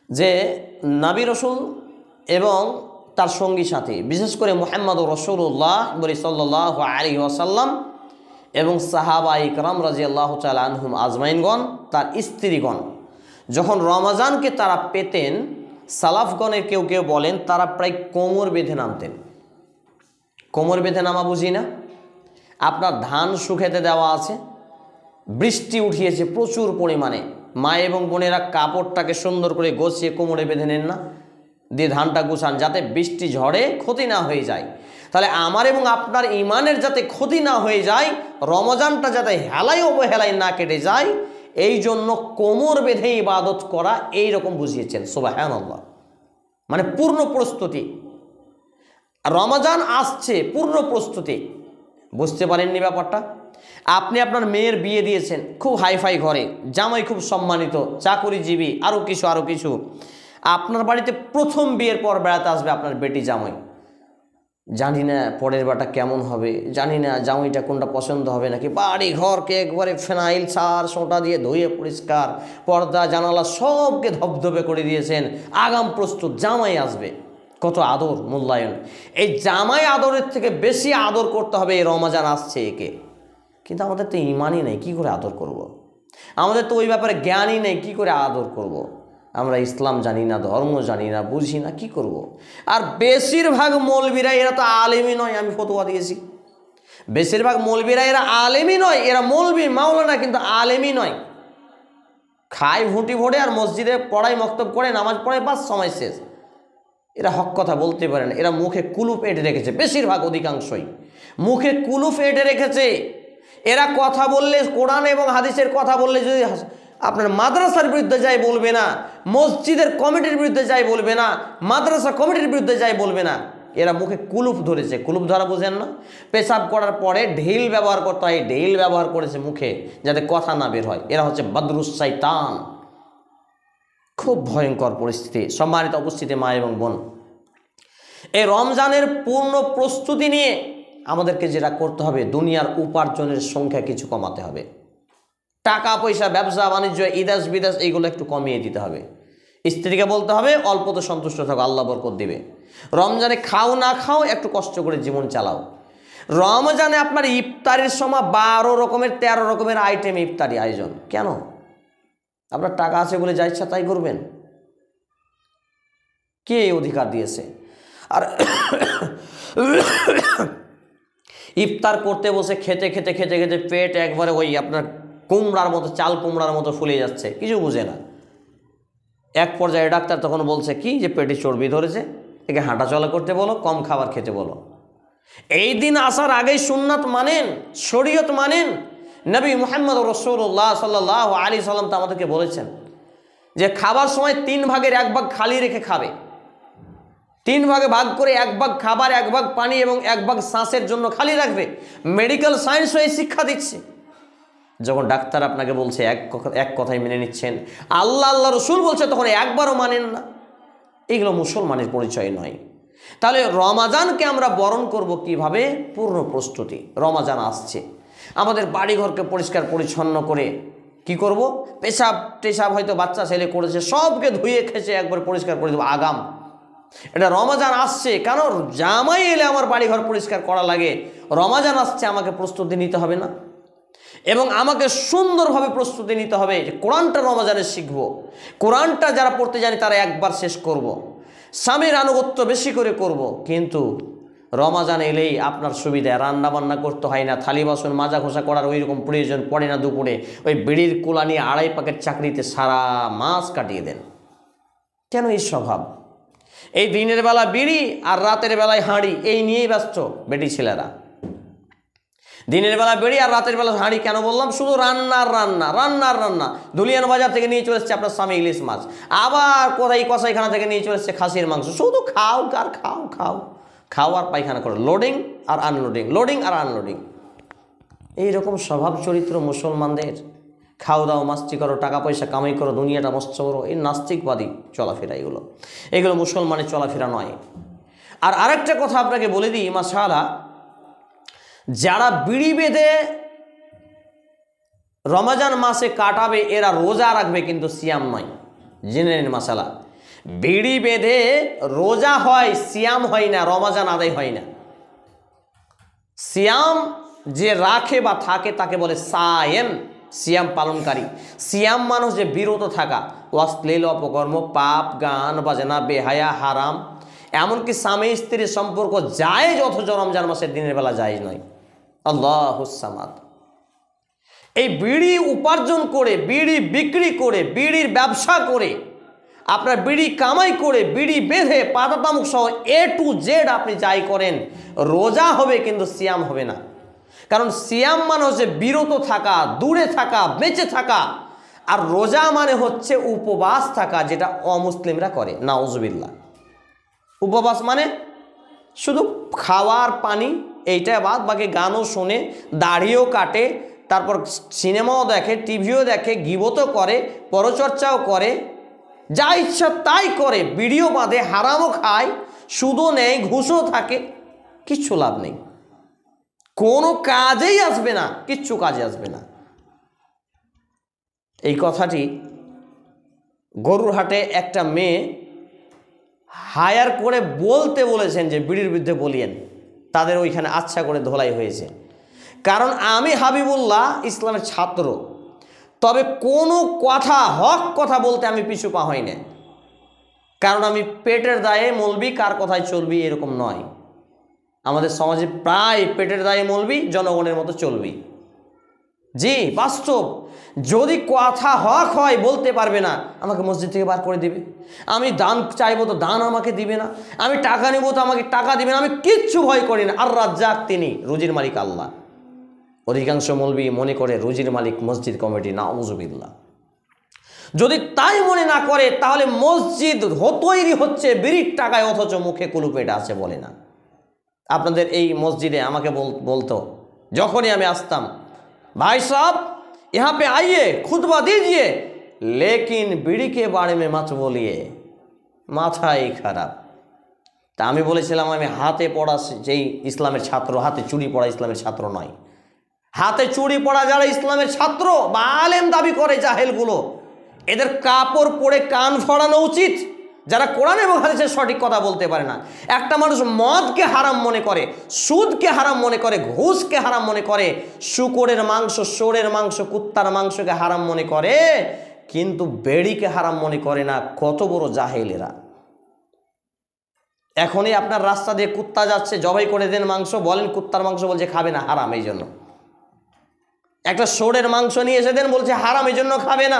যে নবী রাসূল এবং তার সঙ্গী সাথী, বিশেষ করে মুহাম্মদুর রাসূলুল্লাহ সাল্লাল্লাহু আলাইহি ওয়াসাল্লাম এবং সাহাবা ইকরাম রাদিয়াল্লাহু তাআলা আনহুম আজমাইনগণ, তার স্ত্রীগণ যখন রমজানকে তারা পেতেন, সালাফগণের কেউ কেউ বলেন তারা প্রায় কোমর বেঁধে নামতেন। কোমর বেঁধে নামা বুঝি না? আপনার ধান শুকাতে দেওয়া আছে, বৃষ্টি উঠিয়েছে প্রচুর পরিমাণে, মা এবং বোনেরা কাপড়টাকে সুন্দর করে গোছিয়ে কোমরে বেঁধে নেন না, দিয়ে ধানটা গুছান যাতে বৃষ্টি ঝড়ে ক্ষতি না হয়ে যায়। তাহলে আমার এবং আপনার ইমানের যাতে ক্ষতি না হয়ে যায়, রমজানটা যাতে হেলায় অবহেলায় না কেটে যায়, এই জন্য কোমর বেঁধে ইবাদত করা এই রকম বুঝিয়েছেন। সুবহানাল্লাহ। মানে পূর্ণ প্রস্তুতি, রমজান আসছে পূর্ণ প্রস্তুতি। বুঝতে পারেননি ব্যাপারটা? আপনি আপনার মেয়ের বিয়ে দিয়েছেন খুব হাইফাই ঘরে, জামাই খুব সম্মানিত, চাকরিজীবী, আরও কিছু। আপনার বাড়িতে প্রথম বিয়ের পর বেড়াতে আসবে আপনার বেটি জামাই। জানি না পরের বাটা কেমন হবে, জানি না জামাইটা কোনটা পছন্দ হবে নাকি। বাড়ি ঘরকে একবারে ফেনাইল সার সোঁটা দিয়ে ধুয়ে পরিষ্কার, পর্দা জানালা সবকে ধবধবে করে দিয়েছেন, আগাম প্রস্তুত, জামাই আসবে। কত আদর মূল্যায়ন। এই জামাই আদরের থেকে বেশি আদর করতে হবে এই রমজান আসছে একে। কিন্তু আমাদের তো ইমানই নেই, কী করে আদর করব। আমাদের তো ওই ব্যাপারে জ্ঞানই নেই, কী করে আদর করব। আমরা ইসলাম জানি না, ধর্ম জানি না, বুঝি না, কি করব। আর বেশিরভাগ মৌলবীরা এরা তো আলেমই নয়, আমি ফতোয়া দিয়েছি। বেশিরভাগ মৌলবীরা এরা আলেমই নয়, এরা মৌলবী মাওলানা কিন্তু আলেমই নয়। খায় ভুঁটি ভোটে আর মসজিদে পড়ায়, মক্তব করে, নামাজ পড়ে, বাস সময় শেষ। এরা হক কথা বলতে পারে না, এরা মুখে কুলুপ এঁটে রেখেছে। বেশিরভাগ অধিকাংশই মুখে কুলুপ এঁটে রেখেছে। এরা কথা বললে, কোরআন এবং হাদিসের কথা বললে যদি আপনার মাদ্রাসার বিরুদ্ধে যাই বলবে না, মসজিদের কমিটির বিরুদ্ধে যাই বলবে না, মাদ্রাসা কমিটির বিরুদ্ধে যাই বলবে না। এরা মুখে কুলুপ ধরেছে। কুলুপ ধরা বুঝেন না? পেশাব করার পরে ঢিল ব্যবহার করতে হয়, ঢিল ব্যবহার করেছে মুখে যাতে কথা না বের হয়। এরা হচ্ছে বদরুস শয়তান। খুব ভয়ঙ্কর পরিস্থিতি। সম্মানিত উপস্থিতি মা এবং বোন, এই রমজানের পূর্ণ প্রস্তুতি নিয়ে আমাদেরকে যেটা করতে হবে, দুনিয়ার উপার্জনের সংখ্যা কিছু কমাতে হবে। টাকা পয়সা, ব্যবসা বাণিজ্য, ইদাস বিদাস এইগুলো একটু কমিয়ে দিতে হবে। স্ত্রীকে বলতে হবে অল্প তো সন্তুষ্ট থাকো, আল্লাহ বরকত দিবে। রমজানে খাও না খাও, একটু কষ্ট করে জীবন চালাও। রমজানে আপনার ইফতারির সময় 12 রকমের 13 রকমের আইটেম ইফতারি আয়োজন। কেন? আপনার টাকা আছে বলে যা ইচ্ছা তাই করবেন? কে অধিকার দিয়েছে? আর ইফতার করতে বসে খেতে খেতে খেতে খেতে পেট একবারে ওই আপনার কুমড়ার মতো, চাল কুমড়ার মতো ফুলে যাচ্ছে, কিছু বুঝে না। এক পর্যায়ে ডাক্তার তখন বলছে কি, যে পেটে চর্বি ধরেছে, একে হাঁটা চলা করতে বলো, কম খাবার খেতে বলো। এই দিন আসার আগেই সুন্নাত মানেন, শরীয়ত মানেন। নবী মুহাম্মদ রাসূলুল্লাহ সাল্লাল্লাহু আলাইহি সাল্লাম তো আমাদেরকে বলেছেন যে খাবার সময় 3 ভাগের 1 ভাগ খালি রেখে খাবে। 3 ভাগে ভাগ করে 1 ভাগ খাবার, 1 ভাগ পানি এবং 1 ভাগ শ্বাসের জন্য খালি রাখবে। মেডিকেল সায়েন্সও এই শিক্ষা দিচ্ছে। যখন ডাক্তার আপনাকে বলছে এক কথাই মেনে নিচ্ছেন, আল্লাহ রসুল বলছে তখন একবারও মানেন না, এগুলো মুসলমানের পরিচয় নয়। তাহলে রমাজানকে আমরা বরণ করব কিভাবে? পূর্ণ প্রস্তুতি। রমাজান আসছে, আমাদের বাড়িঘরকে পরিষ্কার পরিচ্ছন্ন করে কি করব? পেশাব টেশাব হয়তো বাচ্চা ছেলে করেছে, সবকে ধুয়ে খেছে একবার পরিষ্কার করে দেবো আগাম। এটা রমাজান আসছে, কেন জামাই এলে আমার বাড়িঘর পরিষ্কার করা লাগে। রমাজান আসছে, আমাকে প্রস্তুতি নিতে হবে না? এবং আমাকে সুন্দরভাবে প্রস্তুতি নিতে হবে যে কোরআনটা রমজানে শিখব। কোরআনটা যারা পড়তে জানি তারা একবার শেষ করব। স্বামীর আনুগত্য বেশি করে করব। কিন্তু রমজান এলেই আপনার সুবিধায় রান্না বান্না করতে হয় না, থালি বাসন মাজা ঘষা করার ওই রকম প্রয়োজন পড়ে না। দুপুরে ওই বিড়ির কুলা নিয়ে 2.5 প্যাকেট চাকরিতে সারা মাস কাটিয়ে দেন। কেন এই স্বভাব? এই দিনের বেলা বিড়ি আর রাতের বেলায় হাঁড়ি, এই নিয়েই ব্যস্ত বেটি ছেলেরা। দিনের বেলা বেড়ি আর রাতের বেলা হাঁড়ি। কেন বললাম? শুধু রান্নার রান্না। ধুলিয়ান বাজার থেকে নিয়ে চলে এসছে আপনার স্বামী ইলিশ মাছ, আবার কোথায় কসাইখানা থেকে নিয়ে চলে এসছে খাসির মাংস। শুধু খাও আর খাও আর পায়খানা করো, লোডিং আর আনলোডিং। এইরকম স্বভাব চরিত্র মুসলমানদের। খাও দাও মাস্তি করো, টাকা পয়সা কামাই করো, দুনিয়াটা মস্ত করো, এই নাস্তিকবাদী চলাফেরা। এগুলো মুসলমানের চলাফেরা নয়। আর আরেকটা কথা আপনাকে বলে দিই, মাশাআল্লাহ, যারা বিড়ি বেঁধে রমজান মাসে কাটাবে এরা রোজা রাখবে, কিন্তু সিয়াম নয়। জেনে নিন মাশাআল্লাহ, বিড়ি বেঁধে রোজা হয়, সিয়াম হয় না, রমাজান আদায় হয় না। সিয়াম যে রাখে বা থাকে তাকে বলে সায়েম, সিয়াম পালনকারী। সিয়াম মানুষ যে বিরত থাকা, অশ্লীল অপকর্ম, পাপ, গান বাজনা, বেহায়া, হারাম, এমনকি স্বামী স্ত্রীর সম্পর্ক জায়েজ, অথচ রমজান মাসের দিনের বেলা জায়েজ নয়। আল্লাহুস সামাদ। এই বিড়ি উপার্জন করে, বিড়ি বিক্রি করে, বিড়ির ব্যবসা করে, আপনার বিড়ি কামাই করে, বিড়ি বেঁধে পাতা তামুক সহ A to Z আপনি যাই করেন, রোজা হবে কিন্তু সিয়াম হবে না। কারণ সিয়াম মানে হচ্ছে বিরত থাকা, দূরে থাকা, বেঁচে থাকা, আর রোজা মানে হচ্ছে উপবাস থাকা, যেটা অমুসলিমরা করে। নাউজুবিল্লাহ। উপবাস মানে শুধু খাওয়ার পানি, এইটা বাদ বাকি গানও শোনে, দাড়িও কাটে, তারপর সিনেমাও দেখে, টিভিও দেখে, গীবতও করে, পরচর্চাও করে, যা ইচ্ছা তাই করে, বিড়িও বাঁধে, হারামও খায়, সুদও নেয়, ঘুষও থাকে, কিচ্ছু লাভ নেই, কোনো কাজেই আসবে না, কিচ্ছু কাজে আসবে না। এই কথাটি গরুর হাটে একটা মেয়ে হায়ার করে বলতে বলেছেন যে বিড়ির বিরুদ্ধে বলিয়েন, তাদের ওইখানে আচ্ছা করে ধোলাই হয়েছে। কারণ আমি হাবিবুল্লাহ ইসলামের ছাত্র, তবে কোনো কথা হক কথা বলতে আমি পিছু পা হই না। কারণ আমি পেটের দায়ে মলবি, কার কথায় চলবি এরকম নয়। আমাদের সমাজে প্রায় পেটের দায়ে মলবি, জনগণের মতো চলবি। জি বাস্তব। যদি কথা হক হয় বলতে পারবে না, আমাকে মসজিদ থেকে বার করে দিবে। আমি দান চাইবো তো দান আমাকে দিবে না, আমি টাকা নেবো তো আমাকে টাকা দিবে না। আমি কিচ্ছু ভয় করি না। আর রাজ্জাক, তিনি রুজির মালিক আল্লাহ। অধিকাংশ মৌলবি মনে করে রুজির মালিক মসজিদ কমিটি। নাউজুবিল্লাহ। যদি তাই মনে না করে তাহলে মসজিদ তৈরি হচ্ছে বিড়ির টাকায়, অথচ মুখে কুলুপেটা আছে বলে না। আপনাদের এই মসজিদে আমাকে বলতো যখনই আমি আসতাম, भाई साहब यहाँ पे आइए खुतबा दीजिए लेकिन बीड़ी के बारे में मत बोलिए, মাথাই খারাপ। তা আমি বলেছিলাম আমি হাতে পড়া যেই ইসলামের ছাত্র, হাতে চুড়ি পড়া ইসলামের ছাত্র নয়। হাতে চুড়ি পড়া যারা ইসলামের ছাত্র বা আলেম দাবি করে, জাহেলগুলো, এদের কাপড় পরে কান ফড়ানো উচিত। যারা কোরআন এবং হাদিসের সঠিক কথা বলতে পারে না। একটা মানুষ মদকে হারাম মনে করে, সুদকে হারাম মনে করে, ঘুষকে হারাম মনে করে, শূকরের মাংস, ষোঁড়ের মাংস, কুত্তার মাংসকে হারাম মনে করে, কিন্তু বেড়িকে হারাম মনে করে না। কত বড় জাহেলেরা। এখনই আপনার রাস্তা দিয়ে কুত্তা যাচ্ছে, জবাই করে দেন মাংস, বলেন কুত্তার মাংস, বলছে খাবে না, হারাম এই জন্য। একটা ষোঁড়ের মাংস নিয়ে এসে দেন, বলছে হারাম এই জন্য খাবে না।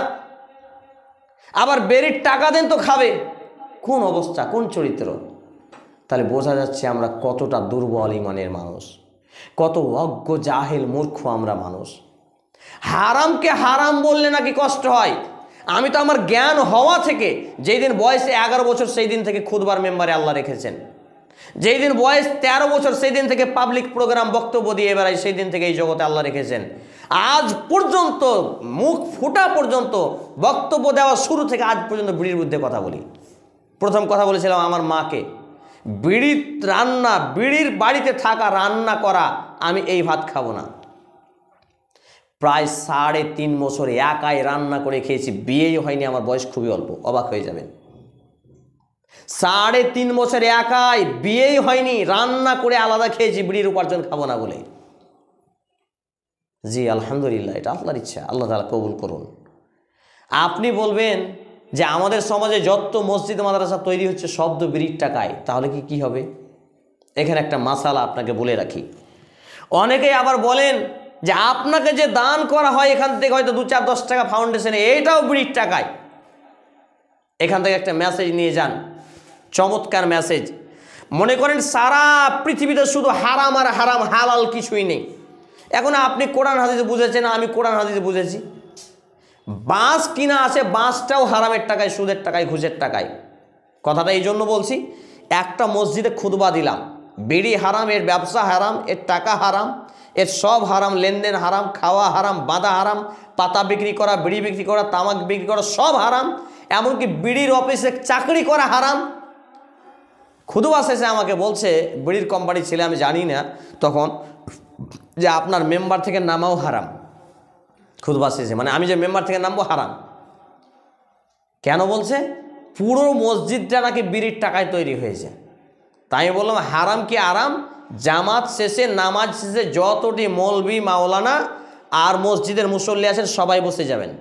আবার বেড়ির টাকা দেন তো খাবে। কোন অবস্থা, কোন চরিত্র! তাহলে বোঝা যাচ্ছে আমরা কতটা দুর্বল ইমানের মানুষ, কত অজ্ঞ জাহেল মূর্খ আমরা মানুষ। হারামকে হারাম বললে নাকি কষ্ট হয়। আমি তো আমার জ্ঞান হওয়া থেকে, যেই দিন বয়সে 11 বছর সেই দিন থেকে খুতবার মেম্বারে আল্লাহ রেখেছেন। যেই দিন বয়স 13 বছর সেই দিন থেকে পাবলিক প্রোগ্রাম বক্তব্য দিয়ে বেড়াই, সেই দিন থেকে এই জগতে আল্লাহ রেখেছেন। আজ পর্যন্ত মুখ ফোটা পর্যন্ত, বক্তব্য দেওয়া শুরু থেকে আজ পর্যন্ত বিড়ির বিরুদ্ধে কথা বলি। প্রথম কথা বলেছিলাম আমার মাকে, বিড়ি রান্না, বিড়ির বাড়িতে থাকা, রান্না করা, আমি এই ভাত খাবো না। প্রায় 3.5 বছর একাই রান্না করে খেয়েছি, বিয়েই হয়নি, আমার বয়স খুবই অল্প, অবাক হয়ে যাবেন। 3.5 বছর একাই, বিয়েই হয়নি, রান্না করে আলাদা খেয়েছি, বিড়ির উপার্জন খাবো না বলে। জি আলহামদুলিল্লাহ, এটা আল্লাহর ইচ্ছা, আল্লাহ তাআলা কবুল করুন। আপনি বলবেন যে আমাদের সমাজে যত মসজিদ মাদ্রাসা তৈরি হচ্ছে সব তো বিড়ির টাকায়, তাহলে কি হবে? এখানে একটা মাসালা আপনাকে বলে রাখি। অনেকেই আবার বলেন যে আপনাকে যে দান করা হয় এখান থেকে হয়তো 2-4-10 টাকা ফাউন্ডেশনে, এইটাও বিড়ির টাকায়। এখান থেকে একটা মেসেজ নিয়ে যান, চমৎকার মেসেজ। মনে করেন সারা পৃথিবীতে শুধু হারাম আর হারাম, হালাল কিছুই নেই। এখন আপনি কোরআন হাদিস বুঝেছেন, আমি কোরআন হাদিস বুঝেছি। বাঁশ কিনা আছে, বাঁশটাও হারামের টাকায়, সুদের টাকায়, ঘুষের টাকায়। কথাটা এই জন্য বলছি, একটা মসজিদে খুতবা দিলাম, বিড়ি হারাম, এর ব্যবসা হারাম, এর টাকা হারাম, এর সব হারাম, লেনদেন হারাম, খাওয়া হারাম, বাঁধা হারাম, পাতা বিক্রি করা, বিড়ি বিক্রি করা, তামাক বিক্রি করা সব হারাম, এমনকি বিড়ির অফিসে চাকরি করা হারাম। খুতবা শেষে আমাকে বলছে, বিড়ির কোম্পানি ছেলে, আমি জানি না তখন, যে আপনার মেম্বার থেকে নামাও হারাম। খুতবা শেষে, মানে আমি যে মেম্বার থেকে নামবো হারাম। কেন বলছে? পুরো মসজিদটা নাকি বিড়ির টাকায় তৈরি হয়েছে। তাই আমি বললাম হারাম কি আরাম? জামাত শেষে নামাজ শেষে যতটি মৌলবি মাওলানা আর মসজিদের মুসল্লি আছেন সবাই বসে যাবেন।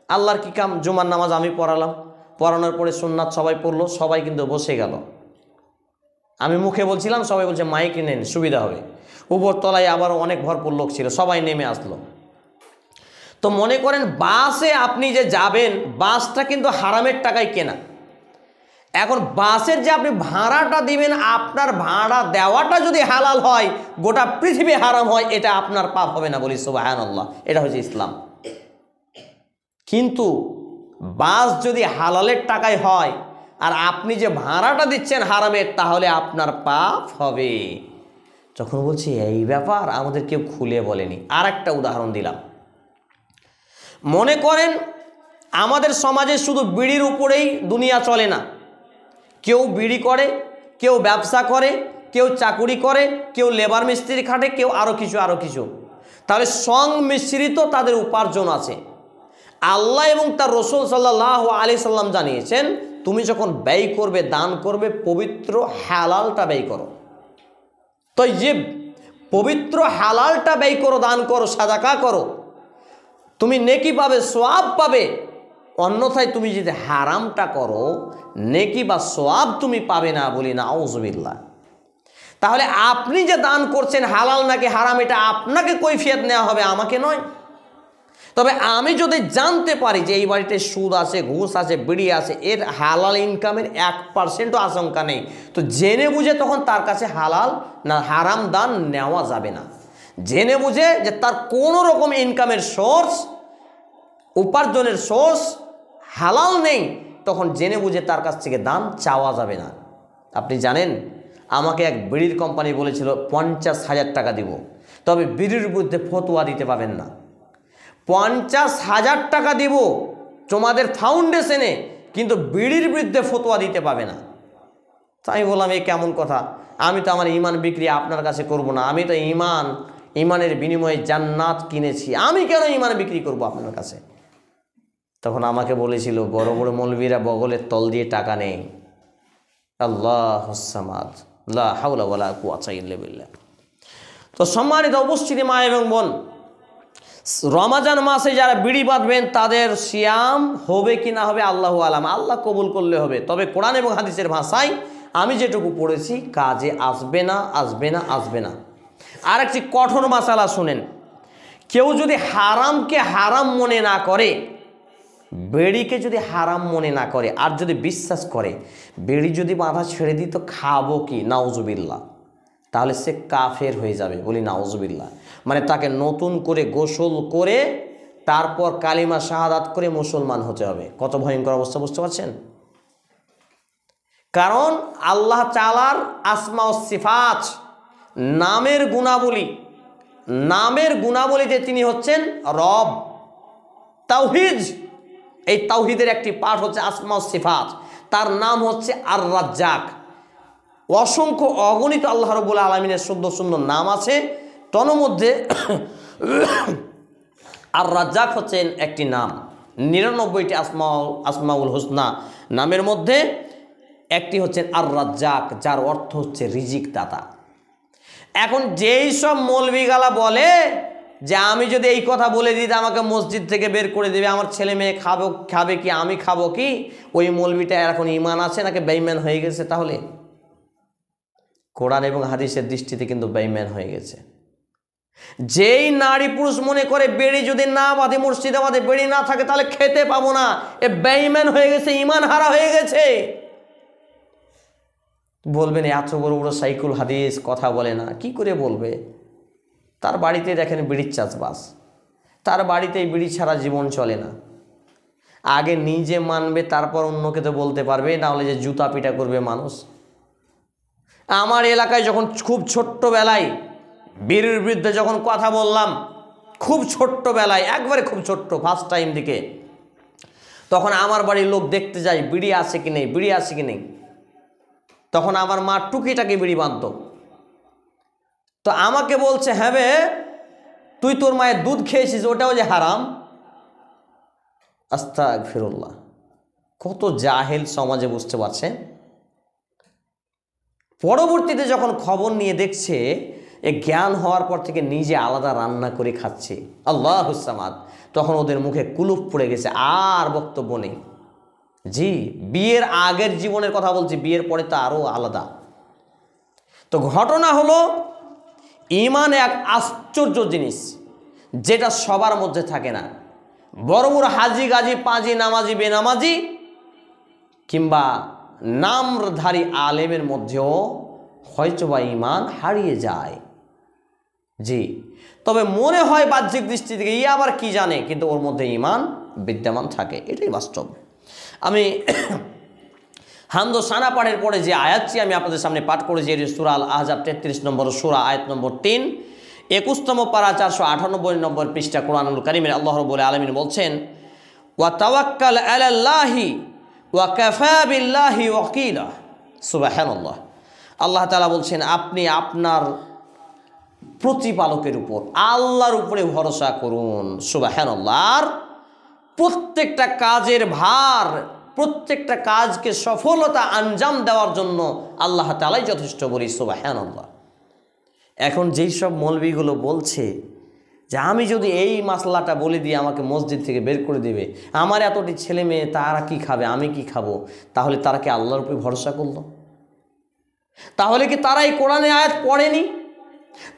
আল্লাহর কি কাম, জুমার নামাজ আমি পড়ালাম, পড়ানোর পরে সুন্নাত সবাই পড়লো, সবাই কিন্তু বসে গেল। আমি মুখে বলছিলাম, সবাই বলছে মাইকে নেন সুবিধা হবে। উপর তলায় আবার অনেক ভরপুর লোক ছিল, সবাই নেমে আসলো। তো মনে করেন বাসে আপনি যে যাবেন, বাসটা কিন্তু হারামের টাকায় কেনা। এখন বাসের যে আপনি ভাড়াটা দিবেন, আপনার ভাড়া দেওয়াটা যদি হালাল হয়, গোটা পৃথিবী হারাম হয়, এটা আপনার পাপ হবে না, বলি সুবহানাল্লাহ। এটা হচ্ছে ইসলাম। কিন্তু বাস যদি হালালের টাকায় হয় আর আপনি যে ভাড়াটা দিচ্ছেন হারামের, তাহলে আপনার পাপ হবে। যখন বলছি এই ব্যাপার, আমাদের কেউ খুলে বলেনি। আর একটা উদাহরণ দিলাম। মনে করেন আমাদের সমাজে শুধু বিড়ির উপরেই দুনিয়া চলে না। কেউ বিড়ি করে, কেউ ব্যবসা করে, কেউ চাকুরি করে, কেউ লেবার মিস্ত্রি খাটে, কেউ আরও কিছু। তাহলে সংমিশ্রিত তাদের উপার্জন আছে। আল্লাহ এবং তার রসুল সাল্লাল্লাহু আলাইহি সাল্লাম জানিয়েছেন, তুমি যখন ব্যয় করবে, দান করবে, পবিত্র হালালটা ব্যয় করো। তো যে পবিত্র হালালটা ব্যয় করো, দান করো, সাদাকা করো, তুমি নেকি পাবে, সওয়াব পাবে। অন্যথায় তুমি যদি হারামটা করো, নেকি বা সওয়াব তুমি পাবে না, বলি নাউজুবিল্লাহ। তাহলে আপনি যে দান করছেন হালাল নাকি হারাম, এটা আপনাকে কৈফিয়ত নেওয়া হবে, আমাকে নয়। তবে আমি যদি জানতে পারি যে এই বাড়িতে সুদ আছে, ঘুষ আছে, বিড়ি আছে, এর হালাল ইনকামের 1%ও আশঙ্কা নেই, তো জেনে বুঝে তখন তার কাছে হালাল না হারাম দান নেওয়া যাবে না। জেনে বুঝে যে তার কোনো রকম ইনকামের সোর্স, উপার্জনের সোর্স হালাল নেই, তখন জেনে বুঝে তার কাছ থেকে দান চাওয়া যাবে না। আপনি জানেন, আমাকে এক বিড়ির কোম্পানি বলেছিল 50,000 টাকা দিব, তবে বিড়ির বিরুদ্ধে ফতোয়া দিতে পাবেন না। 50,000 টাকা দিব তোমাদের ফাউন্ডেশনে, কিন্তু বিড়ির বিরুদ্ধে ফতোয়া দিতে পাবে না। তাই বললাম এই কেমন কথা? আমি তো আমার ইমান বিক্রি আপনার কাছে করব না। আমি তো ইমানের বিনিময়ে জান্নাত কিনেছি, আমি কেন ইমান বিক্রি করব আপনার কাছে? তখন আমাকে বলেছিল, বড় বড় মৌলবীরা বগলের তল দিয়ে টাকা নেই। আল্লাহুস সামাদ, লা হাওলা ওয়ালা কুওয়াতা ইল্লা বিল্লাহ। তো সম্মানিত উপস্থিতি মা এবং বোন, রমাজান মাসে যারা বিড়ি বাঁধবেন তাদের সিয়াম হবে কি না হবে আল্লাহু আলাম, আল্লাহ কবুল করলে হবে। তবে কোরআন এবং হাদিসের ভাষায় আমি যেটুকু পড়েছি, কাজে আসবে না। আর একটি কঠোর মাসালা শুনেন, কেউ যদি হারামকে হারাম মনে না করে, বিড়িকে যদি হারাম মনে না করে, আর যদি বিশ্বাস করে বিড়ি যদি বাঁধা ছেড়ে দিত খাবো কি, নাউজুবিল্লাহ, তাহলে সে কাফের হয়ে যাবে, বলি নাউজুবিল্লাহ। মানে তাকে নতুন করে গোসল করে তারপর কালিমা শাহাদাত করে মুসলমান হতে হবে। কত ভয়ঙ্কর অবস্থা, বুঝতে পারছেন? কারণ আল্লাহ তাআলার আসমা ও সিফাত, নামের গুণাবলীতে তিনি হচ্ছেন রব। তাওহীদ, এই তাওহীদের একটি পাঠ হচ্ছে আসমা ও সিফাত। তার নাম হচ্ছে আর রাজ্জাক। অসংখ্য অগণিত আল্লাহ রাব্বুল আলামিনের সুন্দর নাম আছে, তন্মধ্যে আর রাজ্জাক হচ্ছেন একটি নাম। 99টি আসমাউল হুসনা নামের মধ্যে একটি হচ্ছেন আর রাজ্জাক, যার অর্থ হচ্ছে রিজিক দাতা। এখন যেই সব মৌলবীগালা বলে যে আমি যদি এই কথা বলে দিই আমাকে মসজিদ থেকে বের করে দেবে, আমার ছেলে মেয়ে খাবে কি, আমি খাবো কি, ওই মৌলবীটা এখন ঈমান আছে নাকি বেঈমান হয়ে গেছে? তাহলে কোরআন এবং হাদিসের দৃষ্টিতে কিন্তু বেঈমান হয়ে গেছে। যেই নারী পুরুষ মনে করে বেড়ি যদি না বাঁধে, মসজিদে বাঁধে, বেড়ি না থাকে তাহলে খেতে পাবো না, এ বেঈমান হয়ে গেছে, ঈমান হারা হয়ে গেছে। বলবেন এত বড় বড় সাইকুল হাদিস কথা বলে না, কি করে বলবে? তার বাড়িতে দেখেন বিড়ির চাষবাস, তার বাড়িতেই বিড়ি ছাড়া জীবন চলে না। আগে নিজে মানবে, তারপর অন্যকে তো বলতে পারবে, না হলে যে জুতা পিটা করবে মানুষ। আমার এলাকায় যখন খুব ছোট্টবেলায় বিড়ির বিরুদ্ধে যখন কথা বললাম, খুব ছোট্টবেলায়, একবারে খুব ছোট্ট, ফার্স্ট টাইম দিকে, তখন আমার বাড়ির লোক দেখতে যায় বিড়ি আছে কি নেই। তখন আমার মা টুকিটাকি বিড়ি বাঁধত। তো আমাকে বলছে, হ্যাঁ বে, তুই তোর মায়ের দুধ খেয়েছিস, ওটাও যে হারাম। আস্তাগফিরুল্লাহ। কত জাহেল সমাজে, বুঝতে পারছেন? পরবর্তীতে যখন খবর নিয়ে দেখছে এ জ্ঞান হওয়ার পর থেকে নিজে আলাদা রান্না করে খাচ্ছে, আল্লাহুস সামাদ, তখন ওদের মুখে কুলুপ পড়ে গেছে, আর বক্তব্য নেই। জি, বিয়ের আগের জীবনের কথা বলছি, বিয়ের পরে তো আরও আলাদা। তো ঘটনা হলো, ঈমান এক আশ্চর্য জিনিস, যেটা সবার মধ্যে থাকে না। বড় বড় হাজি গাজি, পাজি, নামাজি, বেনামাজি কিংবা নামধারী আলেমের মধ্যেও হয়তোবা ঈমান হারিয়ে যায়। জি, তবে মনে হয় বাহ্যিক দৃষ্টি থেকে ই আবার কি জানে, কিন্তু ওর মধ্যে ঈমান বিদ্যমান থাকে, এটাই বাস্তব। আমি হামদ ও সানা পাঠের পরে যে আয়াতটি আমি আপনাদের সামনে পাঠ করেছি, এটি সূরা আল আহজাব 33 নম্বর সূরা, আয়াত নম্বর 3, 21তম পারা, 498 পৃষ্ঠা, কোরআনুল কারীমের আল্লাহ রাব্বুল আলামিন বলছেন, ওয়া তাওয়াক্কাল আলাল্লাহি ওয়া কাফা বিল্লাহি ওয়াকিলা। সুবহানাল্লাহ। আল্লাহ তাআলা বলছেন, আপনি আপনার প্রতিপালকের উপর, আল্লাহর উপরে ভরসা করুন। সুবহানাল্লাহ। আর প্রত্যেকটা কাজের ভার, প্রত্যেকটা কাজকে সফলতা আঞ্জাম দেওয়ার জন্য আল্লাহ তাআলাই যথেষ্ট, বলি সুবহানাল্লাহ। এখন যেই সব মৌলবীগুলো বলছে যে আমি যদি এই মাসলাটা বলে দিই আমাকে মসজিদ থেকে বের করে দেবে, আমার এতটি ছেলে মেয়ে, তারা কি খাবে, আমি কি খাবো, তাহলে তারা কি আল্লাহর উপরে ভরসা করলো? তাহলে কি তারা এই কোরআনের আয়াত পড়েনি?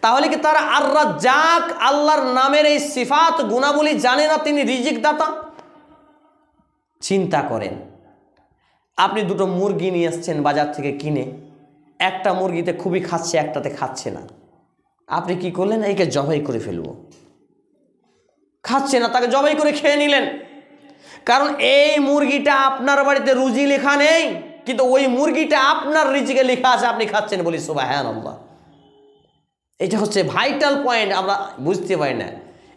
তাহলে কি তারা আর রাজ্জাক, আল্লাহর নামের এই সিফাত গুণাবলী জানে না তিনি রিজিক দাতা? চিন্তা করেন, আপনি দুটো মুরগি নিয়ে আসছেন বাজার থেকে কিনে, একটা মুরগিতে খুবই খাচ্ছে, একটাতে খাচ্ছে না। আপনি কি করলেন? একে জবাই করে ফেলবো। খাচ্ছে না, তাকে জবাই করে খেয়ে নিলেন। কারণ এই মুরগিটা আপনার বাড়িতে রুজি লেখা নেই, কিন্তু ওই মুরগিটা আপনার রিজিকে লেখা আছে, আপনি খাচ্ছেন, বলি সুবহানাল্লাহ। এটা হচ্ছে ভাইটাল পয়েন্ট, আমরা বুঝতে পারি না।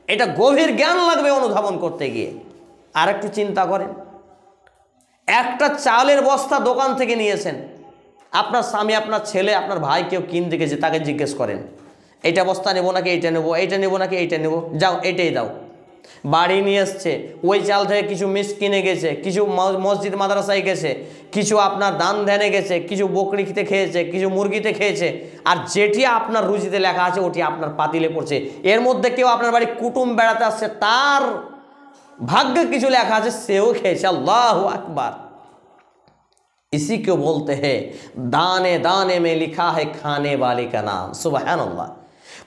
এটা গভীর জ্ঞান লাগবে অনুধাবন করতে গিয়ে। আর একটু চিন্তা করেন, একটা চালের বস্তা দোকান থেকে নিয়েছেন, আপনার স্বামী, আপনার ছেলে, আপনার ভাই কেউ কিনতে গেছে, তাকে জিজ্ঞেস করেন, এইটা বস্তা নেবো নাকি এইটা নেবো, এইটা নেবো নাকি এইটা নেবো, যাও এটাই দাও। বাড়ি নিয়ে এসছে, ওই চাল থেকে কিছু মিস কিনে গেছে, কিছু মসজিদ মাদ্রাসায় গেছে, কিছু আপনার দান ধ্যানে গেছে, কিছু বকরিতে খেয়েছে, কিছু মুরগিতে খেয়েছে, আর যেটি আপনার রুজিতে লেখা আছে ওটি আপনার পাতিলে পড়ছে। এর মধ্যে কেউ আপনার বাড়ি কুটুম বেড়াতে আসছে, তার ভাগ্যে কিছু লেখা আছে, সেও খেয়েছে। আল্লাহু আকবার। इसी को बोलते हैं दाने दाने में लिखा है खाने वाले का नाम। सुबहानाल्लाह।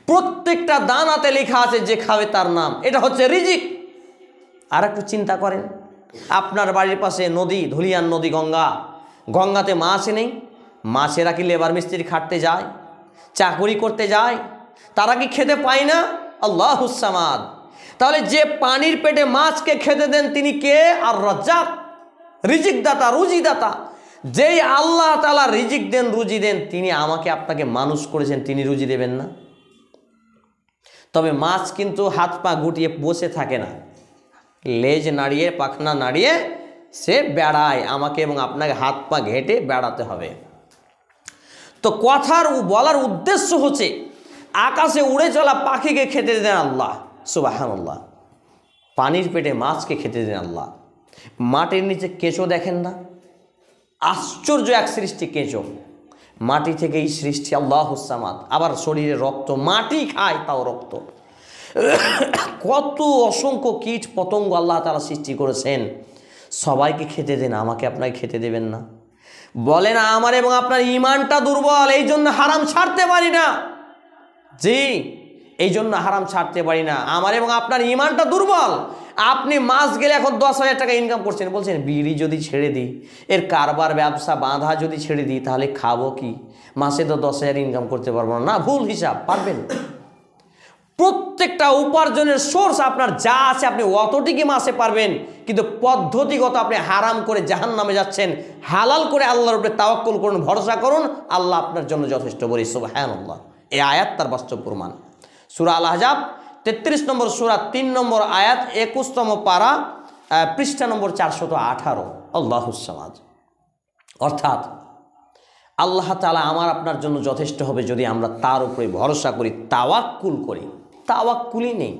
প্রত্যেকটা দানাতে লেখা আছে যে খাবে তার নাম, এটা হচ্ছে রিজিক। আর একটু চিন্তা করেন, আপনার বাড়ির পাশে নদী, ধুলিয়ান নদী, গঙ্গা, গঙ্গাতে মাছ নেই, মাছেরা কি লেবার মিস্ত্রি খাটতে যায়, চাকরি করতে যায়, তারা কি খেতে পায় না? আল্লাহুস সামাদ। তাহলে যে পানির পেটে মাছকে খেতে দেন তিনি কে? আর রাজ্জাক, রিজিক দাতা, রুজি দাতা। যেই আল্লাহ তাআলা রিজিক দেন, রুজি দেন, তিনি আমাকে আপনাকে মানুষ করেছেন, তিনি রুজি দেবেন না? তবে মাছ কিন্তু হাত পা গুটিয়ে বসে থাকে না, লেজ নাড়িয়ে, পাখনা নাড়িয়ে সে বেড়ায়। আমাকে এবং আপনাকে হাত পা ঘেঁটে বেড়াতে হবে। তো কথার বলার উদ্দেশ্য হচ্ছে, আকাশে উড়ে চলা পাখিকে খেতে দেন আল্লাহ, সুবহানাল্লাহ। পানির পেটে মাছকে খেতে দেন আল্লাহ। মাটির নিচে কেঁচো দেখেন না? আশ্চর্য এক সৃষ্টি কেঁচো, মাটি থেকেই সৃষ্টি, আল্লাহুস সামাদ। আবার শরীরে রক্ত, মাটি খায় তাও রক্ত। কত অসংখ্য কীট পতঙ্গ আল্লাহ তাআলা সৃষ্টি করেছেন, সবাইকে খেতে দেন, আমাকে আপনাকে খেতে দেবেন না? বলে না আমার এবং আপনার ঈমানটা দুর্বল, এই জন্য হারাম ছাড়তে পারি না। জি, এই জন্য হারাম ছাড়তে পারি না, আমার এবং আপনার ঈমানটা দুর্বল। আপনি মাস গেলে এখন 10,000 টাকা ইনকাম করছেন, বলছেন বিড়ি যদি ছেড়ে দিই, এর কারবার ব্যবসা বাঁধা যদি ছেড়ে দিই, তাহলে খাবো কি? মাসে তো 10,000 ইনকাম করতে পারবো না। না, ভুল হিসাব, পারবেন। প্রত্যেকটা উপার্জনের সোর্স আপনার যা আছে আপনি অতটুকু মাসে পারবেন, কিন্তু পদ্ধতিগত আপনি হারাম করে জাহান্নামে যাচ্ছেন। হালাল করে আল্লাহর উপরে তাওয়াক্কুল করুন, ভরসা করুন, আল্লাহ আপনার জন্য যথেষ্ট, বলি সুবহানাল্লাহ। এই আয়াত তার বাস্তব প্রমাণ। সূরা আল আহজাব 33 নম্বর সূরা 3 নম্বর আয়াত, 21তম পারা, পৃষ্ঠা নম্বর 418। আল্লাহুস সামাদ। অর্থাৎ আল্লাহ তাআলা আমার আপনার জন্য যথেষ্ট হবে যদি আমরা তার উপরে ভরসা করি, তাওয়াক্কুল করি। তাওয়াক্কুলই নেই,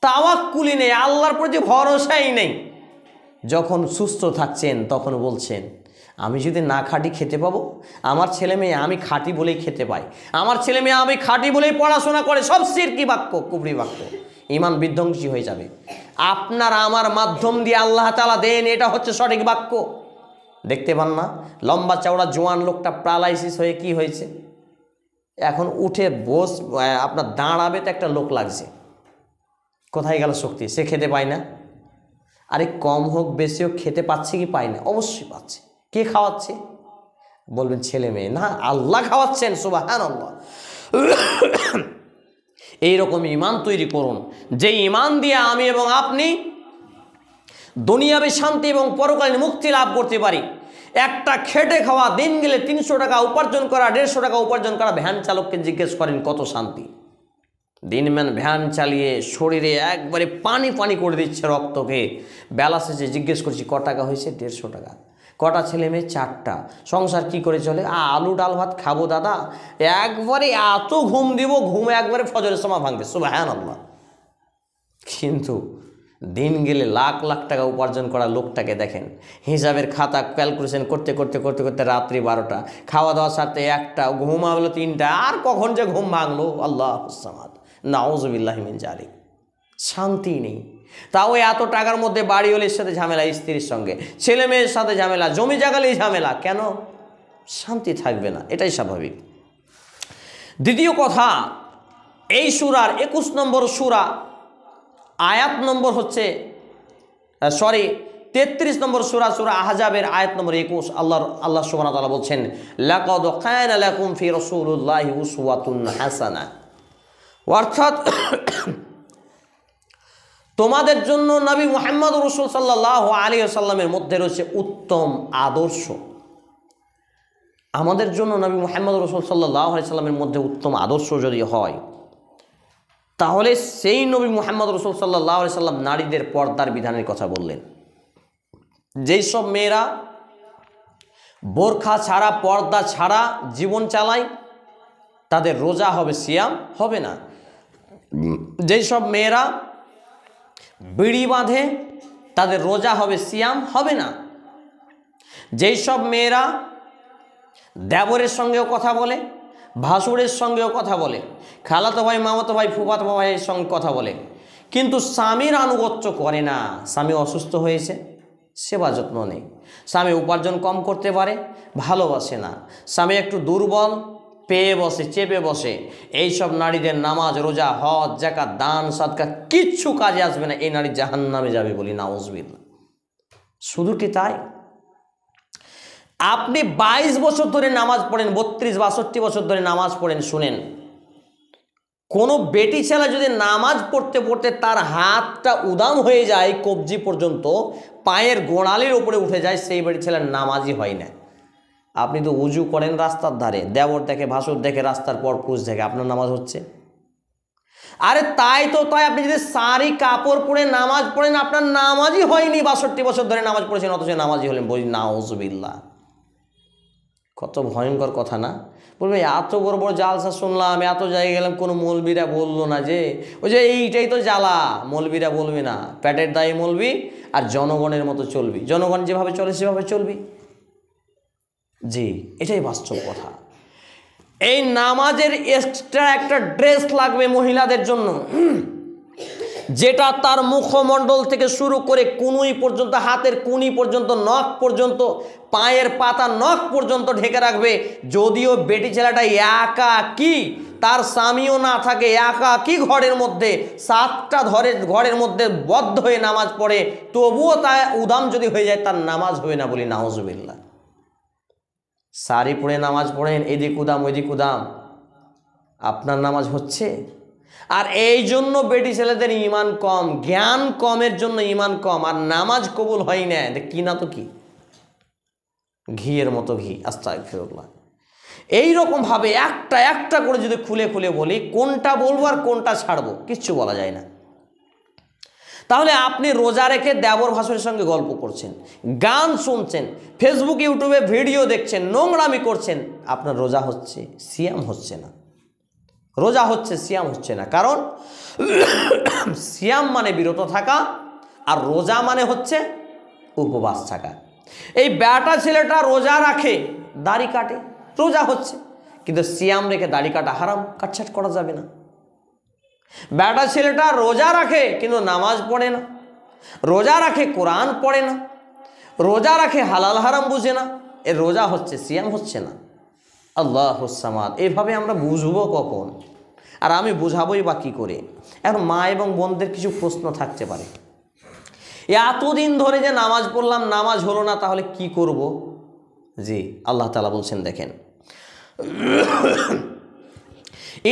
তাওয়াক্কুলই নেই, আল্লাহর প্রতি ভরসাই নেই। যখন সুস্থ থাকছেন তখন বলছেন আমি যদি না খাঁটি খেতে পাবো, আমার ছেলে মেয়ে আমি খাঁটি বলেই খেতে পাই, আমার ছেলে মেয়ে আমি খাঁটি বলেই পড়াশোনা করে, সব শিরকি বাক্য, কুফরি বাক্য, ঈমান বিধ্বংসী হয়ে যাবে। আপনার আমার মাধ্যম দিয়ে আল্লাহ তাআলা দেন, এটা হচ্ছে সঠিক বাক্য। দেখতে পান না লম্বা চওড়া জোয়ান লোকটা প্যারালাইসিস হয়ে কি হয়েছে, এখন উঠে আপনার দাঁড়াবে তো একটা লোক লাগছে, কোথায় গেল শক্তি? সে খেতে পায় না। আরে কম হোক বেশি হোক খেতে পাচ্ছে কি পায় না? অবশ্যই পাচ্ছে। কে খাওয়াচ্ছে? বলবেন ছেলে মেয়ে। না, আল্লাহ খাওয়াচ্ছেন, সুবহানাল্লাহ। এইরকম ঈমান তৈরি করুন, যে ঈমান দিয়ে আমি এবং আপনি দুনিয়াবী শান্তি এবং পরকালীন মুক্তি লাভ করতে পারি। একটা খেটে খাওয়া, দিন গেলে 300 টাকা উপার্জন করা, 150 টাকা উপার্জন করা ভ্যান চালককে জিজ্ঞেস করেন কত শান্তি। দিনম্যান ভ্যান চালিয়ে শরীরে একবারে পানি পানি করে দিচ্ছে রক্তকে, বেলা শেষে জিজ্ঞেস করছি ক টাকা হয়েছে? 150 টাকা। কটা ছেলে মেয়ে? 4টা। সংসার কি করে চলে? আলু ডাল ভাত খাবো দাদা, একবারে এত ঘুম দিব, ঘুমে একবারে ফজরের সময় ভাঙবে, সুবহানাল্লাহ। কিন্তু দিন গেলে লাখ লাখ টাকা উপার্জন করা লোকটাকে দেখেন, হিসাবের খাতা ক্যালকুলেশন করতে করতে করতে করতে রাত্রি 12টা, খাওয়া দাওয়ার সাথে 1টা, ঘুমাবলো 3টা, আর কখন যে ঘুম ভাঙলো আল্লাহুস সামাদ, নাউযুবিল্লাহি মিন জালিক। শান্তি নেই। তাও এত টাকার মধ্যে বাড়িওয়ালির সাথে ঝামেলা, স্ত্রীর সঙ্গে, ছেলে মেয়ের সাথে ঝামেলা, জমি জায়গালেই ঝামেলা। কেন? শান্তি থাকবে না, এটাই স্বাভাবিক। দ্বিতীয় কথা, এই সূরার 21 নম্বর সূরা, আয়াত নম্বর হচ্ছে 33 নম্বর সূরা, সূরা আহজাবের আয়াত নম্বর 21। আল্লাহ সুবহানাহু ওয়া তাআলা বলছেন, লাকাদ কানা লাকুম ফি রাসূলিল্লাহি উসওয়াতুন হাসানা, অর্থাৎ তোমাদের জন্য নবী মুহাম্মদ রাসূল সাল্লাল্লাহু আলাইহি ওয়াসাল্লামের মধ্যে রয়েছে উত্তম আদর্শ। আমাদের জন্য নবী মুহাম্মদ রাসূল সাল্লাল্লাহু আলাইহি ওয়াসাল্লামের মধ্যে উত্তম আদর্শ যদি হয়, তাহলে সেই নবী মুহাম্মদ রাসূল সাল্লাল্লাহু আলাইহি ওয়াসাল্লাম নারীদের পর্দার বিধানের কথা বললেন। যেই সব মেয়েরা বোরখা ছাড়া, পর্দা ছাড়া জীবন চালায়, তাদের রোজা হবে, সিয়াম হবে না। যেই সব মেয়েরা বিড়ি বাঁধে, তাদের রোজা হবে, সিয়াম হবে না। যেই সব মেয়েরা দেবরের সঙ্গেও কথা বলে, ভাসুরের সঙ্গেও কথা বলে, খালাতো ভাই, মামাতো ভাই, ফুফাতো ভাইয়ের সঙ্গে কথা বলে, কিন্তু স্বামীর আনুগত্য করে না। স্বামী অসুস্থ হয়েছে, সেবা যত্ন নেই। স্বামী উপার্জন কম করতে পারে, ভালোবাসে না। স্বামী একটু দুর্বল, পেয়ে বসে, চেপে বসে। এইসব নারীদের নামাজ, রোজা, হজ, যাকাত, দান, সাদকা কিচ্ছু কাজে আসবে না। এই নারী জাহান্নামে যাবে বলি নাউজুবিল্লাহ। শুধু কি তাই? আপনি 22 বছর ধরে নামাজ পড়েন, 32-62 বছর ধরে নামাজ পড়েন, শুনেন, কোনো বেটি ছেলে যদি নামাজ পড়তে পড়তে তার হাতটা উদাম হয়ে যায়, কবজি পর্যন্ত পায়ের গোড়ালির উপরে উঠে যায়, সেই বেটি ছেলের নামাজই হয় না। আপনি তো উজু করেন রাস্তার ধারে, দেবর দেখে, ভাসুর দেখে, রাস্তার পর পুরুষ দেখে, আপনার নামাজ হচ্ছে? আরে তাই তো, তাই আপনি যদি সারি কাপড় পরে নামাজ পড়েন, আপনার নামাজই হয়নি। 62 বছর ধরে নামাজ পড়েছেন, অথচ নামাজই হলেন, বলি নাউজুবিল্লাহ। কত ভয়ঙ্কর কথা না? বলবে এত বড় বড় জালসা শুনলাম, এত জায়গায় গেলাম, কোনো মৌলবীরা বললো না যে ওই যে এইটাই তো জ্বালা। মৌলবীরা বলবি না, পেটের দায়ে মৌলবি, আর জনগণের মতো চলবি, জনগণ যেভাবে চলে সেভাবে চলবি। জি, এটাই বাস্তব কথা। এই নামাজের এক্সট্রা একটা ড্রেস লাগবে মহিলাদের জন্য, যেটা তার মুখমণ্ডল থেকে শুরু করে কুনুই পর্যন্ত, হাতের কুনি পর্যন্ত, নখ পর্যন্ত, পায়ের পাতা নখ পর্যন্ত ঢেকে রাখবে। যদিও বেটি ছেলেটা একাকী, তার স্বামীও না থাকে, একাকী ঘরের মধ্যে 7টা ঘরের মধ্যে বদ্ধ হয়ে নামাজ পড়ে, তবুও তার উদাম যদি হয়ে যায়, তার নামাজ হবে না বলি নাউজুবিল্লাহ। শাড়ি পরে নামাজ পড়েন, এদিক উদাম ওইদিক উদাম, আপনার নামাজ হচ্ছে? আর এই জন্য বেটি ছেলেদের ঈমান কম, জ্ঞান কমের জন্য ঈমান কম, আর নামাজ কবুল হয় না। কি না তো কি, ঘিয়ের মতো ঘি, আস্তাগফিরুল্লাহ। এইরকমভাবে একটা একটা করে যদি খুলে খুলে বলি, কোনটা বলবো আর কোনটা ছাড়বো কিচ্ছু বলা যায় না। তাহলে আপনি রোজা রেখে দেবর ভাসুরের সঙ্গে গল্প করছেন, গান শুনছেন, ফেসবুক ইউটিউবে ভিডিও দেখছেন, নোংরামি করছেন, আপনার রোজা হচ্ছে, সিয়াম হচ্ছে না। রোজা হচ্ছে, সিয়াম হচ্ছে না। কারণ সিয়াম মানে বিরত থাকা, আর রোজা মানে হচ্ছে উপবাস থাকা। এই বেটা ছেলেটা রোজা রাখে, দাড়ি কাটে, রোজা হচ্ছে, কিন্তু সিয়াম রেখে দাড়ি কাটা হারাম, কাটছাট করা যাবে না। বেটা ছেলেটা রোজা রাখে কিন্তু নামাজ পড়ে না, রোজা রাখে কোরআন পড়ে না, রোজা রাখে হালাল হারাম বুঝে না, এর রোজা হচ্ছে সিয়াম হচ্ছে না। আল্লাহুস সামাদ। এভাবে আমরা বুঝবো কখন? আর আমি বুঝাবোই বা কী করে? এখন মা এবং বোনদের কিছু প্রশ্ন থাকতে পারে, এতদিন ধরে যে নামাজ পড়লাম, নামাজ হলো না, তাহলে কি করব? জি, আল্লাহ তাআলা বলছেন, দেখেন,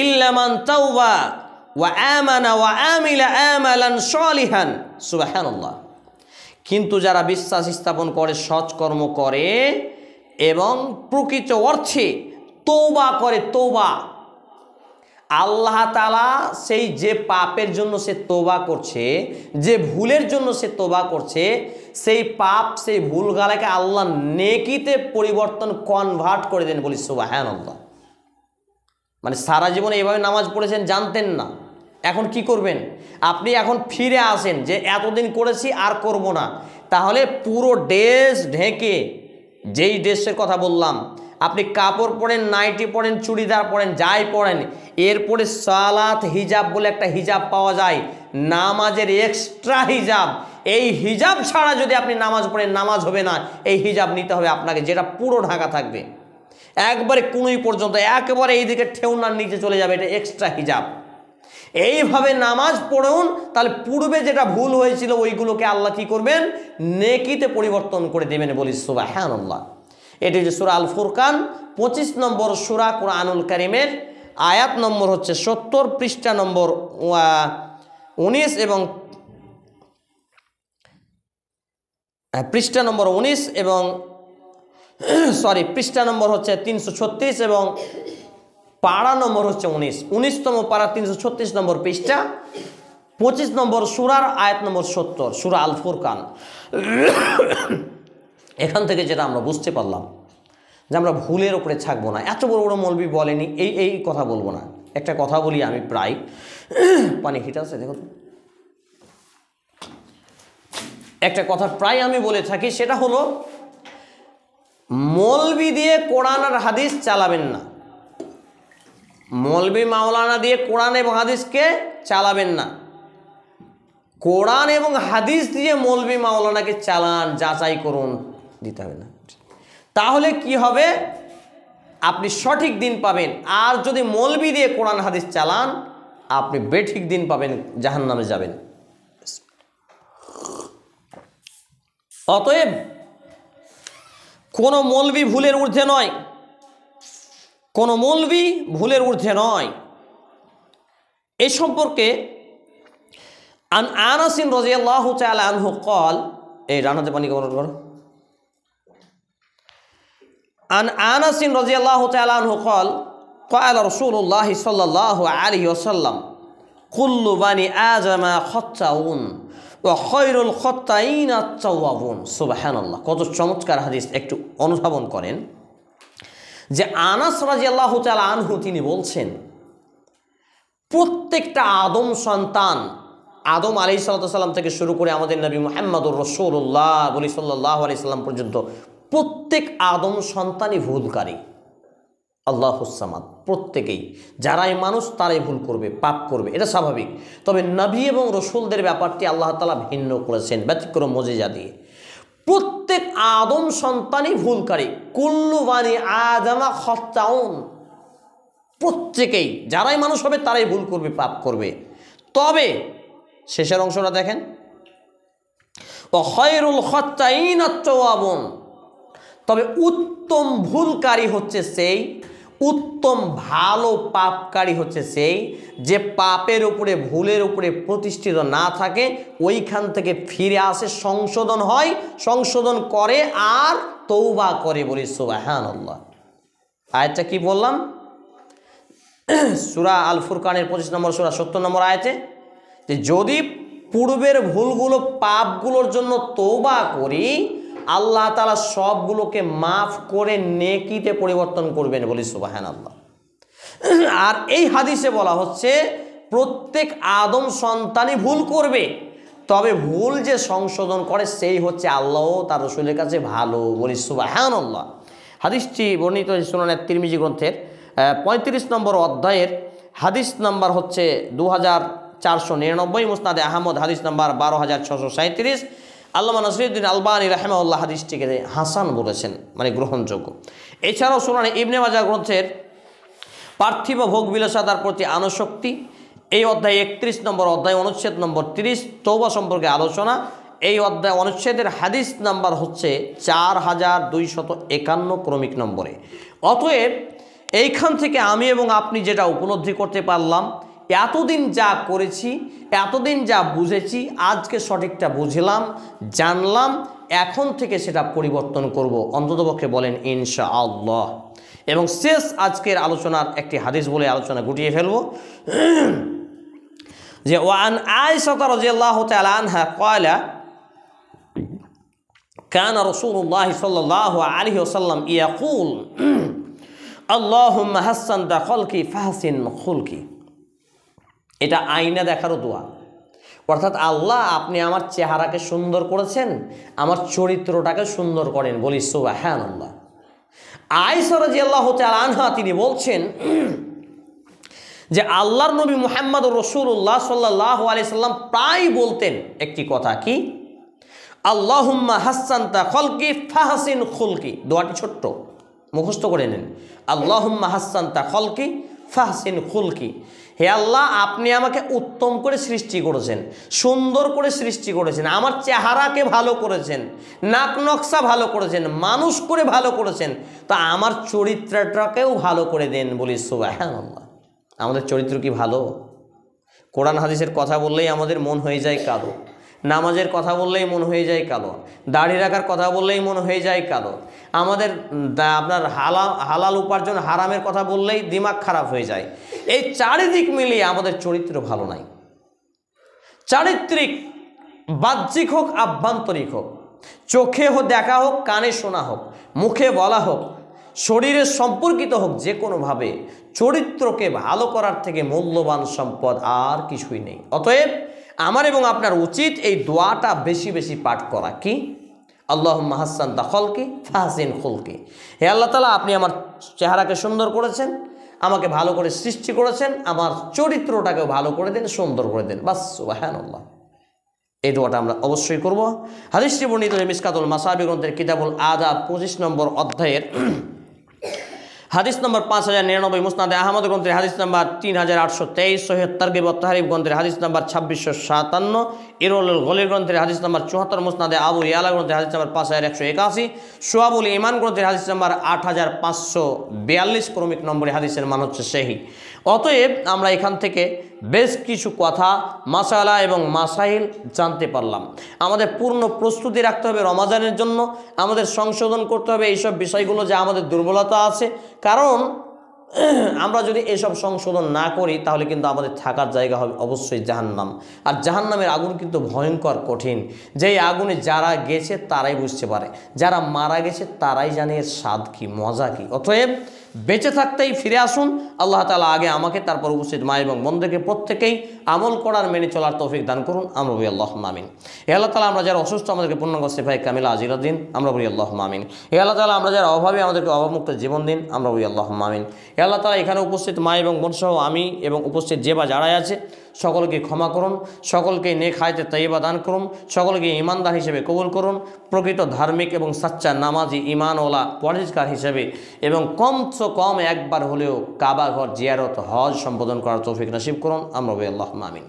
ইল্লা মান তাওবা ওয়া আমানা ওয়া আমিলা আমালান সালিহান। সুবহানাল্লাহ। কিন্তু যারা বিশ্বাস স্থাপন করে, সৎকর্ম করে এবং প্রকৃত অর্থে তওবা করে, তওবা, আল্লাহ তাআলা সেই যে পাপের জন্য সে তওবা করছে, যে ভুলের জন্য সে তওবা করছে, সেই পাপ, সেই ভুলগুলোকে আল্লাহ নেকিতে পরিবর্তন, কনভার্ট করে দেন। বলি সুবহানাল্লাহ। মানে সারা জীবনে এইভাবে নামাজ পড়েছেন, জানতেন না, এখন কি করবেন? আপনি এখন ফিরে আসেন যে এতদিন করেছি আর করব না, তাহলে পুরো ড্রেস ঢেকে, যেই ড্রেসের কথা বললাম, আপনি কাপড় পরেন, নাইটি পরেন, চুড়িদার পরেন, যাই পরেন, এরপরে সালাত হিজাব বলে একটা হিজাব পাওয়া যায়, নামাজের এক্সট্রা হিজাব। এই হিজাব ছাড়া যদি আপনি নামাজ পড়েন, নামাজ হবে না। এই হিজাব নিতে হবে আপনাকে, যেটা পুরো ঢাকা থাকবে, একবারে কুনুই পর্যন্ত, একেবারে এইদিকে ঠেউনার নিচে চলে যাবে, এটা এক্সট্রা হিজাব। এইভাবে নামাজ পড়ুন, তাহলে পূর্বে যেটা ভুল হয়েছিল ওইগুলোকে আল্লাহ কি করবেন? নেকিতে পরিবর্তন করে দেবেন। বলি সুবহানাল্লাহ। এটি হচ্ছে সূরা আল ফুরকান, 25 নম্বর সূরা কুরআনুল কারীমের, আয়াত নম্বর হচ্ছে 70, পৃষ্ঠা নম্বর 19 এবং পৃষ্ঠা নম্বর 19 এবং পৃষ্ঠা নম্বর হচ্ছে 336 এবং পাড়া নম্বর হচ্ছে 19তম পাড়া, 336 নম্বর পৃষ্ঠা, 25 নম্বর সূরার আয়াত নম্বর 70, সূরা আল ফুরকান। এখান থেকে যেটা আমরা বুঝতে পারলাম যে আমরা ভুলের উপরে থাকবো না। এত বড় বড় মৌলবি বলেনি, এই কথা বলবো না। একটা কথা বলি আমি প্রায়, পানি হিট আছে দেখো তো, একটা কথা প্রায় আমি বলে থাকি, সেটা হলো মৌলবি দিয়ে কোরআন আর হাদিস চালাবেন না। মৌলবি মাওলানা দিয়ে কোরআন এবং হাদিসকে চালাবেন না। কোরআন এবং হাদিস দিয়ে মৌলবি মাওলানাকে চালান, যাচাই করুন, দিতে হবে না। তাহলে কি হবে? আপনি সঠিক দিন পাবেন। আর যদি মৌলবি দিয়ে কোরআন হাদিস চালান, আপনি বেঠিক দিন পাবেন, জাহান্নামে যাবেন। অতএব কোনো মৌলবি ভুলের ঊর্ধ্বে নয়, কোনো মৌলবি ভুলের ঊর্ধ্বে নয়। এই সম্পর্কে আন আনাস রাদিয়াল্লাহু তাআলা আনহু قال, এই রান্নাতে পানি কেমন করো। আন আনাস রাদিয়াল্লাহু তাআলা আনহু قال قال رسول الله صلى الله عليه وسلم كل بني آدم خطاؤون وخير الخطائين التوابون। সুবহানাল্লাহ। কত চমৎকার হাদিস, একটু অনুধাবন করেন যে আনাস রাদিয়াল্লাহু তাআলা আনহু তিনি বলছেন, প্রত্যেকটা আদম সন্তান, আদম আলাইহিস সালাম থেকে শুরু করে আমাদের নবী মুহাম্মদুর রাসূলুল্লাহ বলি সাল্লাল্লাহু আলাইহি সাল্লাম পর্যন্ত, প্রত্যেক আদম সন্তানই ভুলকারী। আল্লাহুস সামাদ। প্রত্যেকেই, যারাই মানুষ তারাই ভুল করবে, পাপ করবে, এটা স্বাভাবিক। তবে নবী এবং রসুলদের ব্যাপারটি আল্লাহ তাআলা ভিন্ন করেছেন ব্যতিক্রম মুজিজা দিয়ে। প্রত্যেক আদম সন্তানই ভুলকারী। কুল্লু বানি আদমা খাত্তাউন, প্রত্যেকেই, যারাই মানুষ হবে তারাই ভুল করবে, পাপ করবে। তবে শেষের অংশটা দেখেন, ওয়া খায়রুল খাত্তাইন আত-তাওয়াবুন, তবে উত্তম ভুলকারী হচ্ছে সেই, উত্তম ভালো পাপকারী হচ্ছে সেই যে পাপের উপরে, ভুলের উপরে প্রতিষ্ঠিত না থাকে, ওইখান থেকে ফিরে আসে, সংশোধন হয়, সংশোধন করে আর তওবা করে। বলি সুবহানাল্লাহ। আয়াতটা কি বললাম? সূরা আল ফুরকানের 25 নম্বর সূরা 70 নম্বর আয়াতে, যে যদি পূর্বের ভুলগুলো, পাপগুলোর জন্য তওবা করি, আল্লাহ তাআলা সবগুলোকে মাফ করে নেকিতে পরিবর্তন করবেন। বলি সুবহানাল্লাহ। আর এই হাদিসে বলা হচ্ছে প্রত্যেক আদম সন্তানই ভুল করবে, তবে ভুল যে সংশোধন করে সেই হচ্ছে আল্লাহ তার রসুলের কাছে ভালো। বলি সুবহানাল্লাহ। হাদিসটি বর্ণিত সুনানে তিরমিজি গ্রন্থের 35 নম্বর অধ্যায়ের হাদিস নাম্বার হচ্ছে 2499, মুসনাদে আহমদ হাদিস নাম্বার 12637। আল্লামা নাসিরুদ্দিন আলবানী রাহিমাহুল্লাহ হাদিসটিকে হাসান বলেছেন, মানে গ্রহণযোগ্য। এছাড়াও সুনানে ইবনে মাজাহ গ্রন্থের পার্থিব ভোগ বিলাসিতার প্রতি আনুশক্তি, এই অধ্যায় 31 নম্বর অধ্যায় অনুচ্ছেদ নম্বর 30 তওবা সম্পর্কে আলোচনা। এই অধ্যায় অনুচ্ছেদের হাদিস নাম্বার হচ্ছে 4251 ক্রমিক নম্বরে। অতএব এইখান থেকে আমি এবং আপনি যেটা উপলব্ধি করতে পারলাম, এতদিন যা করেছি, এতদিন যা বুঝেছি, আজকে সঠিকটা বুঝলাম, জানলাম, এখন থেকে সেটা পরিবর্তন করব, অন্ততপক্ষে বলেন ইনশাআল্লাহ। এবং শেষ আজকের আলোচনার একটি হাদিস বলে আলোচনা গুটিয়ে ফেলব, যে ওয়ান আয়েশা রাদিয়াল্লাহু তাআলা আনহা ক্বালা কানা রাসূলুল্লাহ সাল্লাল্লাহু আলাইহি ওয়াসাল্লাম ইয়াকুল আল্লাহুম্মা হাসসানতা খালকি ফাহসিন খুলকি। এটা আয়না দেখারও দোয়া, অর্থাৎ আল্লাহ আপনি আমার চেহারাকে সুন্দর করেছেন, আমার চরিত্রটাকে সুন্দর করেন। বলি সুবহানাল্লাহ। আয়েশা রাদিয়াল্লাহু তাআলা আনহা তিনি বলছেন যে আল্লাহর নবী মুহাম্মদুর রাসূলুল্লাহ সাল্লাল্লাহু আলাইহি সাল্লাম প্রায় বলতেন একটি কথা, কি? আল্লাহুম্মা হাসসানতা খালকি ফাহসিন খুলকি। দোয়াটি ছোট্ট, মুখস্থ করে নেন। আল্লাহুম্মা হাসসানতা খালকি ফাহসিন খুলকি। হে আল্লাহ, আপনি আমাকে উত্তম করে সৃষ্টি করেছেন, সুন্দর করে সৃষ্টি করেছেন, আমার চেহারাকে ভালো করেছেন, নাক নকশা ভালো করেছেন, মানুষ করে ভালো করেছেন, তা আমার চরিত্রটাকেও ভালো করে দেন। বলি সুবহানাল্লাহ। আমাদের চরিত্র কি ভালো? কোরআন হাদিসের কথা বললেই আমাদের মন হয়ে যায় কালো, নামাজের কথা বললেই মন হয়ে যায় কালো, দাড়ি রাখার কথা বললেই মন হয়ে যায় কালো, আমাদের আপনার হালাল উপার্জন হারামের কথা বললেই দিমাগ খারাপ হয়ে যায়। এই চারিদিক মিলিয়ে আমাদের চরিত্র ভালো নাই। চারিত্রিক, বাহ্যিক হোক আভ্যন্তরিক হোক, চোখে দেখা হোক, কানে শোনা হোক, মুখে বলা হোক, শরীরে সম্পর্কিত হোক, যে কোনোভাবে চরিত্রকে ভালো করার থেকে মূল্যবান সম্পদ আর কিছুই নেই। অতএব আমার এবং আপনার উচিত এই দোয়াটা বেশি বেশি পাঠ করা। কি? আল্লাহুম্মা হাসসানতা খালকি ফাহসিন খুলকি। হে আল্লাহ তাআলা, আপনি আমার চেহারাকে সুন্দর করেছেন, আমাকে ভালো করে সৃষ্টি করেছেন, আমার চরিত্রটাকেও ভালো করে দেন, সুন্দর করে দেন। বাস সুবহানাল্লাহ। এই দোয়াটা আমরা অবশ্যই করব। হাদিসটি বর্ণিত মিশকাতুল মাসাবিহ গ্রন্থের কিতাবুল আদাব 25 নম্বর অধ্যায়ের হাদিস নম্বর 5099, মুসনাদে আহমদ গ্রন্থের হাদিস নাম্বার 3823, সহিহ তারগিব ওয়াত তাহরিব গ্রন্থের হাদিস নাম্বার 2657, ইরওয়াউল গলিল গ্রন্থের হাদিস নাম্বার 74, মুসনাদে আবু ইয়ালা গ্রন্থের হাদিস নাম্বার 5181, শুআবুল ঈমান গ্রন্থের হাদিস নাম্বার 8542 ক্রমিক নম্বরে হাদিসের মান হচ্ছে সহিহ। অতএব আমরা এখান থেকে বেশ কিছু কথা, মাসালা এবং মাসাইল জানতে পারলাম। আমাদের পূর্ণ প্রস্তুতি রাখতে হবে রমাজানের জন্য, আমাদের সংশোধন করতে হবে এইসব বিষয়গুলো যে আমাদের দুর্বলতা আছে। কারণ আমরা যদি এসব সংশোধন না করি তাহলে কিন্তু আমাদের থাকার জায়গা হবে অবশ্যই জাহান্নাম। আর জাহান্নামের আগুন কিন্তু ভয়ঙ্কর কঠিন। যেই আগুনে যারা গেছে তারাই বুঝতে পারে, যারা মারা গেছে তারাই জানে এর স্বাদ কী, মজা কী। অতএব বেঁচে থাকতেই ফিরে আসুন। আল্লাহ তাআলা আগে আমাকে, তারপর উপস্থিত মা এবং বোনদেরকে প্রত্যেকেই আমল করার, মেনে চলার তৌফিক দান করুন। আমরা বলি আল্লাহুম্মা আমিন। হে আল্লাহ তাআলা, আমরা যারা অসুস্থ আমাদেরকে পূর্ণাঙ্গ শিফায়ে কামিলা আজিলা দিন। আমরা বলি আল্লাহুম্মা আমিন। হে আল্লাহ তাআলা, আমরা যারা অভাবী আমাদেরকে অভাবমুক্ত জীবন দিন। আমরা বলি আল্লাহুম্মা আমিন। হে আল্লাহ তাআলা, এখানে উপস্থিত মা এবং বোন সহ আমি এবং উপস্থিত যে বা যারাই আছে সকলকে ক্ষমা করুন, সকলকে নেক হায়াতে তাইয়্যিবা দান করুন, সকলকে ঈমানদার হিসেবে কবুল করুন, প্রকৃত ধার্মিক এবং সাচ্চা নামাজি ঈমানওয়ালা পরহেজগার হিসেবে, এবং কমসে কম একবার হলেও কাবা ঘর জিয়ারত, হজ সম্পাদন করার তৌফিক নসিব করুন। আমরা বলি আল্লাহুম্মা আমিন।